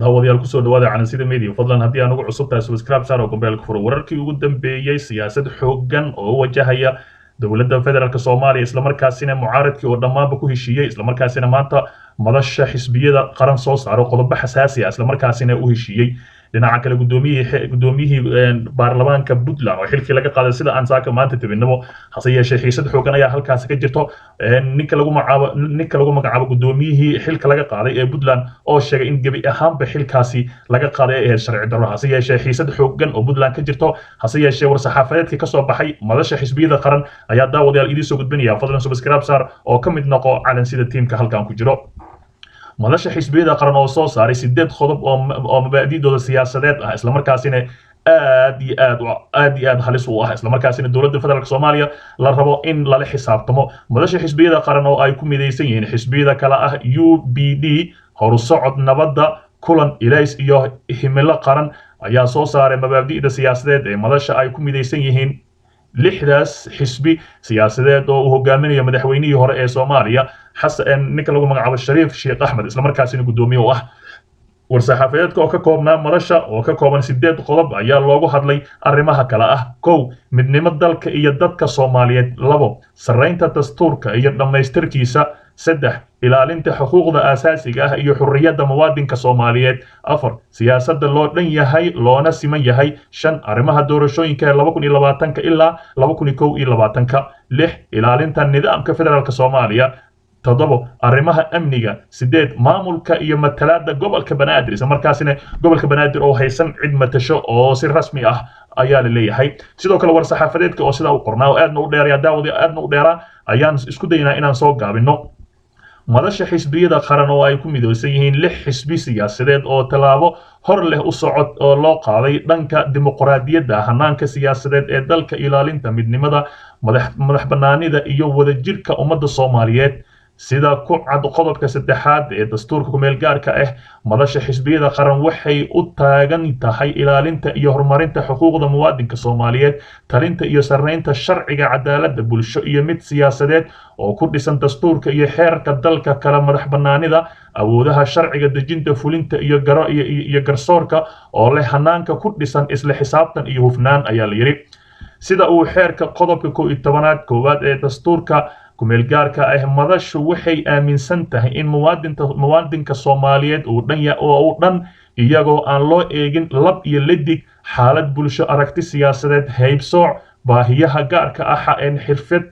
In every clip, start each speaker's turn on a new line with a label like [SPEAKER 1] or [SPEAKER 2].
[SPEAKER 1] daawadayaal kusoo dhawaada calansida media fadlan haddii aan ugu cusub tahay subscribe saar oo gombeelka furo wararkii ugu dambeeyay siyaasad xooggan oo wajahaya dowladda federaalka Soomaaliya isla markaasina mucaaradkii oo dhammaanba ku heshiiyay isla markaasina maanta madasha xisbiyada qaran soo saaro qodobo xasaasi ah isla markaasina u heshiiyay dhinaca kale gudoomiyihii baarlamaanka Puntland oo xilkii laga qaaday sida aan saaka maanta tibinimo hase yeeshee xiisad xooggan ayaa halkaas ka jirto ninka lagu magacaabo gudoomiyihii xilka laga qaaday ee Puntland oo sheegay in gabi ahaanba xilkaasi laga qaaday ee sharci darro hase yeeshee xiisad xooggan oo Puntland ka jirto hase yeeshee war-saxaafadeedkii ka soo baxay madasha xisbiyada qaran ayaa daawadayaal idin soo gudbinaya fadlan subscribe saar oo ka mid noqo calansida tiimka halkan ku jiro madasha xisbiyada qaran oo soo saaray 8 qodob oo mabaadi'dooda siyaasadeed ah isla markaasina aad iyo aad halis u ah isla markaasina dowladda federaalka Soomaaliya la rabo in lala xisaabtamo madasha xisbiyada qaran oo ay ku mideysan yihiin xisbiyada kala ah UBD horusocod nabadda kulan ilays iyo himilo qaran ayaa soo saaray mabaadi'da siyaasadeed ee madasha ay ku mideysan yihiin lixdaas xisbi siyaasadeed oo uu hogaaminayo madaxweynihii hore ee Soomaaliya xasan ninka lagu magacaabo Shariif Sheekh Axmed isla markaasina gudoomiye u ah war-saxaafadeedka oo ka koobnaa madasha oo ka kooban 8 qodob ayaa loogu hadlay arrimaha kala ah 1 midnimo dalka iyo dadka Soomaaliyeed 2 sareynta dastuurka iyo dhamaystirkiisa 3 ilaalinta xuquuqda aasaasiga ah iyo xurriyadda muwaadinka Soomaaliyeed 4 siyaasadda loo dhan yahay loona siman yahay 5 arrimaha doorashooyinka 2020 ilaa 2021 6 ilaalinta nidaamka federaalka Soomaaliya 7 arrimaha amniga 8 maamulka iyo matalaadda gobolka Banaadir isla markaasina gobolka Banaadir oo haysan cid matasho oo si rasmi ah ayaa la leeyahay sidoo kale war-saxaafadeedka oo sida uu qornaa oo aadna u dheeraa daawada aadna u dheeraa ayaan isku daynaa inaan soo gaabino madasha xisbiyada qaran oo ay ku mideysan yihiin 6 xisbi siyaasadeed oo talaabo hor leh u socod oo loo qaaday dhanka dimuqraadiyadda hanaanka siyaasadeed ee dalka ilaalinta midnimada madax bannaanida iyo wadajirka ummadda Soomaaliyeed sida ku cad qodobka 3aad ee dastuurka ku meel gaarka ah madasha xisbiyada qaran waxay u taagan tahay ilaalinta iyo horumarinta xuquuqda muwaadinka Soomaaliyeed talinta iyo sareynta sharciga cadaaladda bulsho iyo mid siyaasadeed oo ku dhisan dastuurka iyo xeerarka dalka kala madax bannaanida awoodaha sharciga dejinta fulinta iyo garsoorka oo leh hanaanka ku dhisan isla xisaabtan iyo hufnaan ayaa la yiri sida uu xeerka qodobka 11aad koowaad ee dastuurka kumeel gaarka ah madashu waxay aaminsan tahay in muwaadinka Soomaaliyeed uu dhan iyagoo aan loo eegin lab iyo ledig xaalad bulsho aragti siyaasadeed haybsooc baahiyaha gaarka ah ee xirfad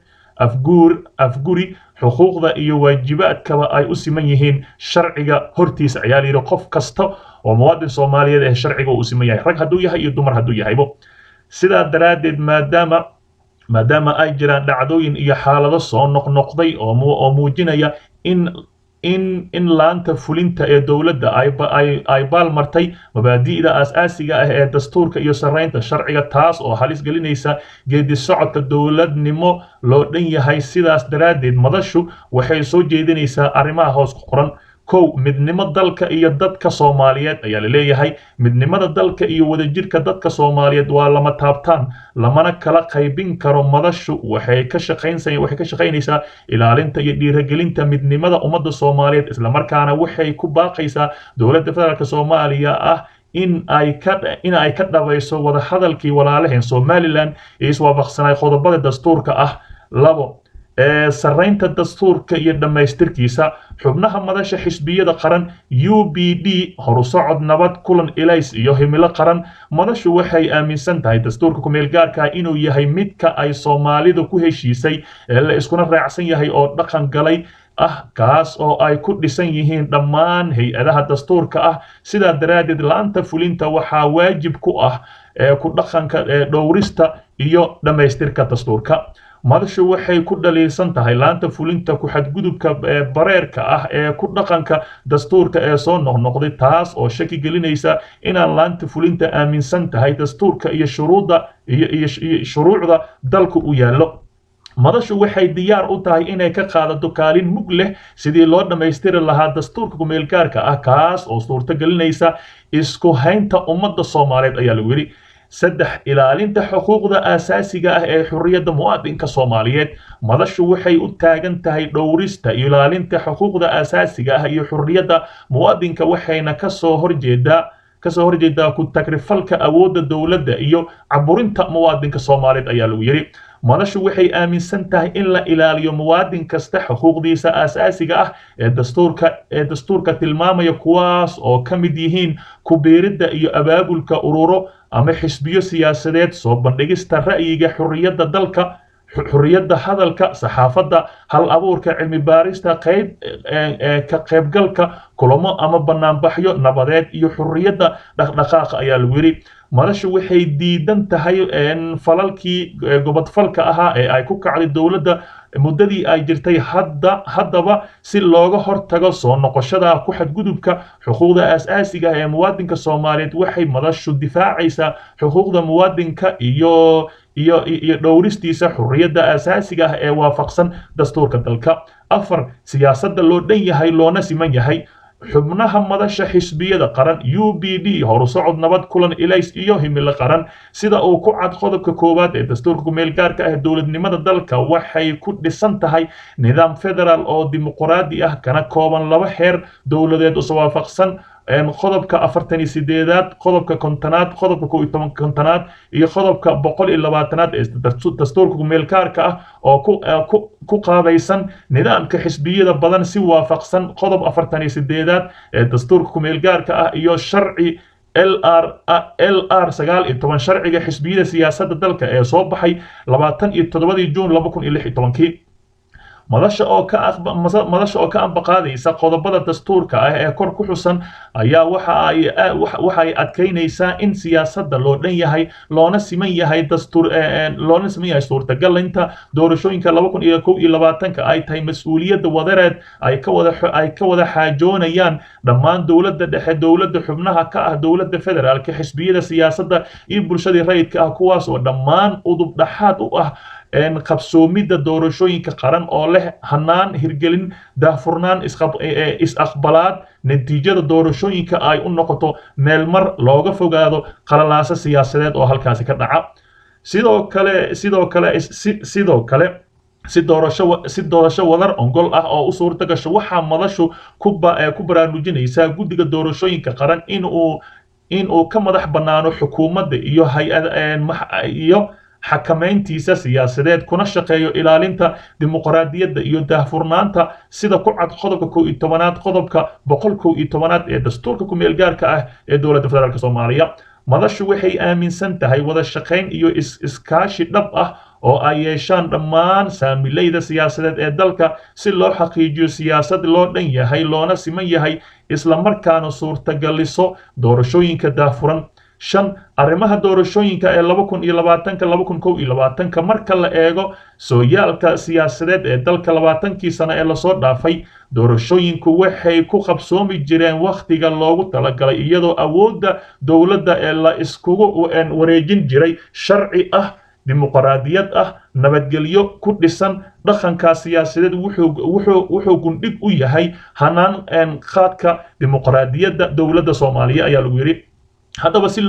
[SPEAKER 1] afguri xuquuqda iyo waajibaadkaba ay u siman yihiin sharciga hortiisa ayaa la yiri qof kasta oo muwaadin Soomaaliyeed ee sharciga uu siman yahay rag hadduu yahay iyo dumar hadduu yahaybo sidaa daraadeed maadaama ay jiraan dhacdooyin iyo xaalado soo noqnoqday oo muujinaya in laanta fulinta ee dowladda ay baalmartay mabaadi'da aasaasiga ah ee dastuurka iyo sareynta sharciga taas oo halis gelinaysa geedi socodka dowladnimo loo dhan yahay sidaas daraadeed madashu waxay soo jeedinaysaa arrimaha hoos ku qoran 1 midnimo dalka iyo dadka Soomaaliyeed ayaa la leeyahay midnimada dalka iyo wadajirka dadka Soomaaliyeed waa lama taabtaan lamana kala qaybin karo madashu waxay ka shaqeynaysaa ilaalinta iyo dhiirigelinta midnimada ummadda Soomaaliyeed isla markaana waxay ku baaqaysaa dowladda federaalka Soomaaliya ah in ay ka dhabayso wada hadalkii walaalaheen Somaliland ee iswaafaqsanay qodobada dastuurka ah 2 sareynta dastuurka iyo dhamaystirkiisa xubnaha madasha xisbiyada qaran UBD horusocod nabad kulan ilays iyo himilo qaran madashu waxay aaminsan tahay dastuurka ku meel gaarka inuu yahay midka ay Soomaalidu ku heshiisay ee la iskuna raacsan yahay oo dhaqan galay ah kaas oo ay ku dhisan yihiin dhammaan hay'adaha dastuurka ah sida daraadeed laanta fulinta waxaa waajib ku ah ku dhaqanka dhowrista iyo dhamaystirka dastuurka madashu waxay ku dhaliilsan tahay laanta fulinta ku xadgudubka bareerka ah ee ku dhaqanka dastuurka ee soo noqnoqday taas oo shaki gelinaysa inaan laanta fulinta aaminsan tahay dastuurka iyo shuruucda dalku u yaallo madashu waxay diyaar u tahay inay ka qaadato kaalin mug leh sidii loo dhamaystiri lahaa dastuurka ku meel gaarka ah kaas oo suurto gelinaysa isku haynta ummadda Soomaaliyeed ayaa lagu yiri saddex ilaalinta xuquuqda aasaasiga ah ee xurriyadda muwaadinka Soomaaliyeed madashu waxay u taagan tahay dhowrista ilaalinta xuquuqda aasaasiga ah iyo xurriyadda muwaadinka waxayna kasoo horjeedaa ku tagrifalka awoodda dowladda iyo caburinta muwaadinka Soomaaliyeed ayaa lagu yiri madashu waxay aaminsan tahay in la ilaaliyo muwaadin kasta xuquuqdiisa aasaasiga ah ee dastuurka tilmaamaya kuwaas oo ka mid yihiin ku biiridda iyo abaabulka ururo ama xisbiyo siyaasadeed soo bandhigista ra'yiga xurriyadda hadalka saxaafadda hal abuurka cilmi baarista ka qaybgalka kulamo ama banaanbaxyo nabadeed iyo xurriyadda dhaqdhaqaaqa ayaa lagu yiri madashu waxay diidan tahay falalkii gobodfalka ahaa ee ay ku kacday dowladda muddadii ay jirtay haddaba si looga hortago soo noqoshada ku xadgudubka xuquuqda aasaasiga ah ee muwaadinka Soomaaliyeed waxay madashu difaacaysaa xuquuqda muwaadinka iyo dhowristiisa xurriyadda aasaasiga ah ee waafaqsan dastuurka dalka afar siyaasadda loo dhan yahay loona siman yahay xubnaha madasha xisbiyada qaran UPD horusocod nabad kulan ilays iyo himilo qaran sida uu ku cad qodobka koowaad ee dastuurka kumeel gaarka ah dowladnimada dalka waxay ku dhisan tahay nidaam federaal oo dimuqraadi ah kana kooban laba heer dowladeed oo waafaqsan qodobka 48aad qodobka 50aad qodobka 11aad iyo qodobka 120aad ee dastuurka kumeel gaarka ah oo ku qaabaysan nidaamka xisbiyada badan si waafaqsan qodob 48aad ee dastuurka kumeel gaarka ah iyo sharci LR 19 sharciga xisbiyada siyaasadda dalka ee soo baxay 27 Juun 2016 madasha oo ka ambaqaadaysa qodobada dastuurka ah ee kor ku xusan ayaa waxa ay adkeynaysaa in siyaasadda loo dhan yahay loona siman yahay suurtagelinta doorashooyinka 2021 ay tahay mas'uuliyadda wadareed ay ka wada xaajoonayaan dhammaan dowladda dhexe dowladda xubnaha ka ah dowladda federaalka xisbiyada siyaasadda iyo bulshada rayidka ah kuwaas oo dhammaan udub dhaxaad u ah qabsoomidda doorashooyinka qaran oo leh hanaan hirgelin daahfurnaan is-aqbalaad natiijada doorashooyinka ay u noqoto meel mar looga fogaado qalalaasa siyaasadeed oo halkaasi ka dhaca sidoo kale si doorasho wadar ongol ah oo u suurta gasho waxaa madashu ku baraarujinaysaa guddiga doorashooyinka qaran in uu ka madax bannaano xukuumadda iyo iyo xakamayntiisa siyaasadeed kuna shaqeeyo ilaalinta dimuqraadiyadda iyo daahfurnaanta sida ku cad qodobka 11aad qodobka 111aad ee dastuurka kumeel gaarka ah ee dowladda federaalka Soomaaliya madashu waxay aaminsan tahay wada shaqayn iyo iskaashi dhab ah oo ay yeeshaan dhammaan saamilayda siyaasadeed ee dalka si loo xaqiijiyo siyaasad loo dhan yahay loona siman yahay isla markaana suurtagaliso doorashooyinka daahfuran shan arrimaha doorashooyinka ee 2020 marka la eego sooyaalka siyaasadeed ee dalka 20 sano ee la soo dhaafay doorashooyinku waxay ku qabsoomi jireen waqtiga loogu talagalay iyadoo awoodda dowladda ee la iskugu wareejin jiray sharci ah dimuqraadiyad ah nabadgelyo ku dhisan dhaqanka siyaasadeed wuxuu gundhig u yahay hanaan qaadka dimuqraadiyadda dowladda Soomaaliya ayaa lagu yiri haddaba si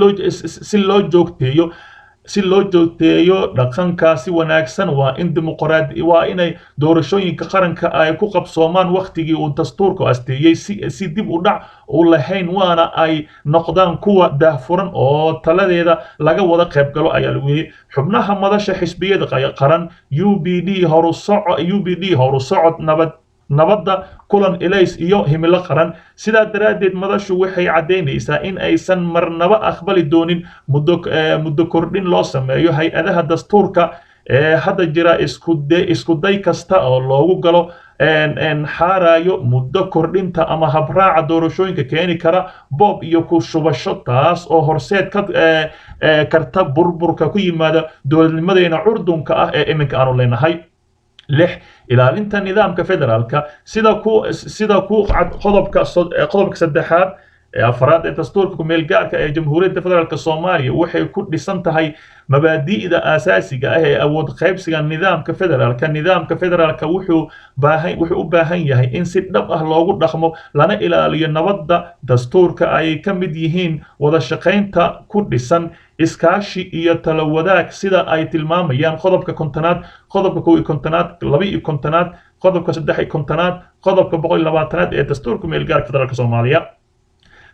[SPEAKER 1] loo joogteeyo dhaqankaasi wanaagsan waa inay doorashooyinka qaranka ay ku qabsoomaan waqtigii uu dastuurku asteeyay si dib u dhac u lahayn waana ay noqdaan kuwa daahfuran oo taladeeda laga wada qayb galo ayaa lagu yiri xubnaha madasha xisbiyada qaran UPD horusocod nabadda kulan ilays iyo himilo qaran sidaa daraaddeed madashu waxay caddaynaysaa in aysan marnaba aqbali doonin muddo kordhin loo sameeyo hay-adaha dastuurka ee hadda jira isku day kasta oo loogu galo xaarayo muddo kordhinta ama habraaca doorashooyinka keeni kara boob iyo ku shubasho taas oo horseed karta burburka ku yimaada dowladnimadeena curdunka ah ee iminka aanu leenahay lix ilaalinta nidaamka federaalka sida ku cad qodobka saddexaad ee afraad ee dastuurka kumeel gaarka ee jamhuuriyadda federaalka Soomaaliya waxay ku dhisan tahay mabaadi'da aasaasiga ah ee awood qaybsiga nidaamka federaalka wuxuu u baahan yahay in si dhab ah loogu dhaqmo lana ilaaliyo nabadda dastuurka ay ka mid yihiin wada shaqaynta ku dhisan iskaashi iyo talo wadaag sida ay tilmaamayaan qodobka kontonaad qodobka 11aad 12aad qodobka 13aad qodobka 120aad ee dastuurka meelgaarka federaalka Soomaaliya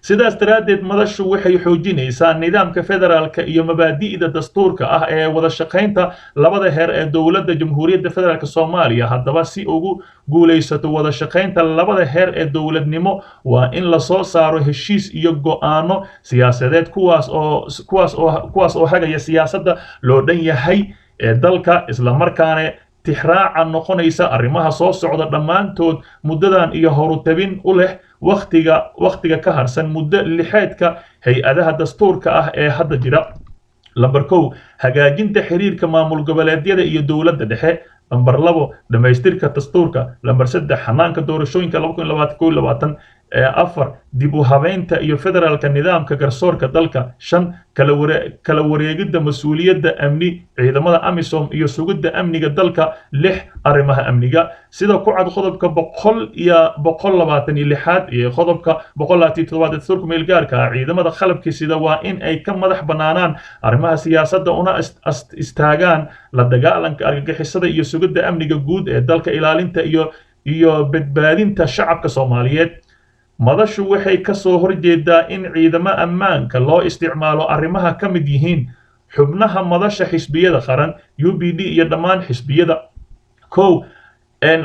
[SPEAKER 1] sidaas daradeed madashu waxay xoojinaysaa nidaamka federaalka iyo mabaadi'da dastuurka ah ee wada shaqaynta labada heer ee dowladda Jamhuuriyadda Federaalka Soomaaliya haddaba si ugu guuleysato wada shaqaynta labada heer ee dowladnimo waa in la soo saaro heshiis iyo go'aano siyaasadeed kuwaas oo hagaya siyaasadda loo dhan yahay ee dalka isla markaana tixraaca noqonaysa arrimaha soo socda dhammaantood muddadan iyo horutabin u leh waqtiga ka harsan muddo lixeedka hay-adaha dastuurka ah ee hadda jira lambar 1 hagaajinta xiriirka maamul goboleedyada iyo dowladda dhexe lambar 2 dhamaystirka dastuurka lambar 3 xanaanka doorashooyinka 2021 4 dib u habeynta iyo federaalka nidaamka garsoorka dalka 5 kala wareegidda mas'uuliyadda amni ciidamada AMISOM iyo sugidda amniga dalka 6 arrimaha amniga sida ku cad qodobka 126 iyo qodobka 127 dastuurka meelgaarka ciidamada qalabka sida waa in ay ka madax banaanaan arrimaha siyaasadda una istaagaan la dagaalanka argagixisada iyo sugidda amniga guud ee dalka ilaalinta iyo badbaadinta shacabka Soomaaliyeed madashu waxay ka soo horjeedaa in ciidamada ammaanka loo isticmaalo arrimaha ka mid yihiin xubnaha madasha xisbiyada qaran UPD iyo dhammaan xisbiyada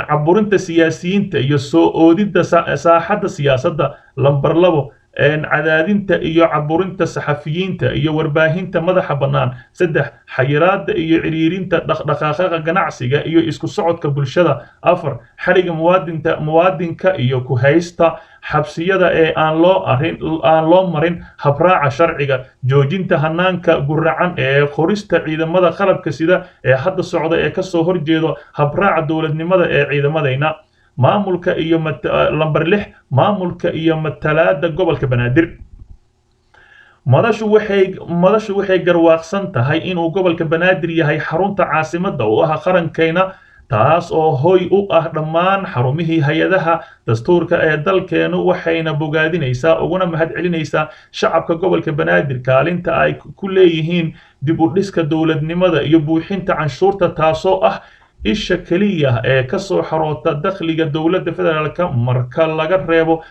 [SPEAKER 1] caburinta siyaasiyiinta iyo soo oodida saaxadda siyaasadda lambar 2 cadaadinta iyo caburinta saxafiyiinta iyo warbaahinta madaxa bannaan 3 xayiraadda iyo ciriirinta dhaqdhaqaaqa ganacsiga iyo isku socodka bulshada 4 xariga muwaadinka iyo ku haysta xabsiyada ee aan loo marin habraaca sharciga joojinta hanaanka guracan ee qorista ciidamada qalabka sida ee hadda socda ee ka soo horjeedo habraaca dowladnimada ee ciidamadayna maamulka iyo lambar 6 maamulka iyo matalaadda gobolka Banaadir madashu waxay garwaaqsan tahay inuu gobolka Banaadir yahay xarunta caasimadda oo ah qarankeena taas oo hoy u ah dhammaan xarumihii hay'adaha dastuurka ee dalkeenu waxayna bogaadinaysaa uguna mahadcelinaysaa shacabka gobolka Banaadir kaalinta ay ku leeyihiin dib u dhiska dowladnimada iyo buuxinta canshuurta taasoo ah isha kaliya ee ka soo xaroota dakhliga dowladda federaalka marka laga reebo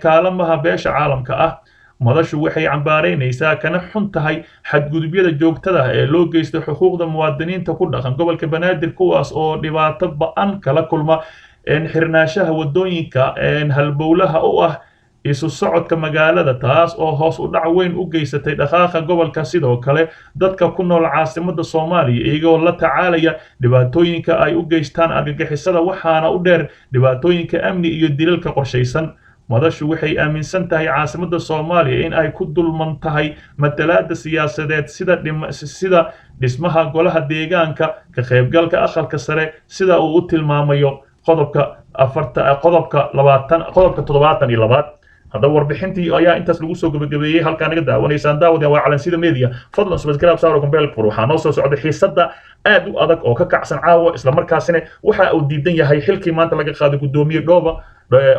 [SPEAKER 1] kaalmaha beesha caalamka ah madashu waxay cambaareynaysaa kana xun tahay xadgudubyada joogtada ah ee loo geysto xuquuqda muwaadiniinta ku dhaqan gobolka Banaadir kuwaas oo dhibaato ba'an kala kulma xirnaanshaha wadooyinka halbowlaha u ah isu socodka magaalada taas oo hoos u dhac weyn u geysatay dhaqaaqa gobolka sidoo kale dadka ku nool caasimadda Soomaaliya iyagoo la tacaalaya dhibaatooyinka ay u geystaan argagixisada waxaana u dheer dhibaatooyinka amni iyo dilalka qorshaysan madashu waxay aaminsan tahay caasimadda Soomaaliya in ay ku dulman tahay matalaadda siyaasadeed sida dhismaha golaha deegaanka ka qaybgalka aqalka sare sida uu u tilmaamayo qodobka 72 هذا warbixintii ayaa intaas lagu soo gabagabeeyay halka naga daawanaysaan daawada waa calansida media fadlan subscribe saaro kumbeel furo waxaa noo soo socda xiisada aad u adag oo ka kacsan caawa isla markaasina waxa uu diidan yahay xilkii maanta laga qaaday gudoomiye dhooba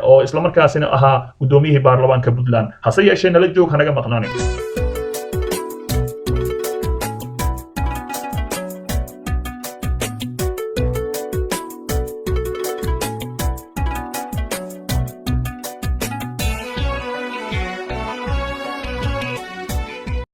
[SPEAKER 1] oo isla markaasina ahaa gudoomiyihii baarlamaanka Puntland hase yeeshee nala joog hanaga maqnaanin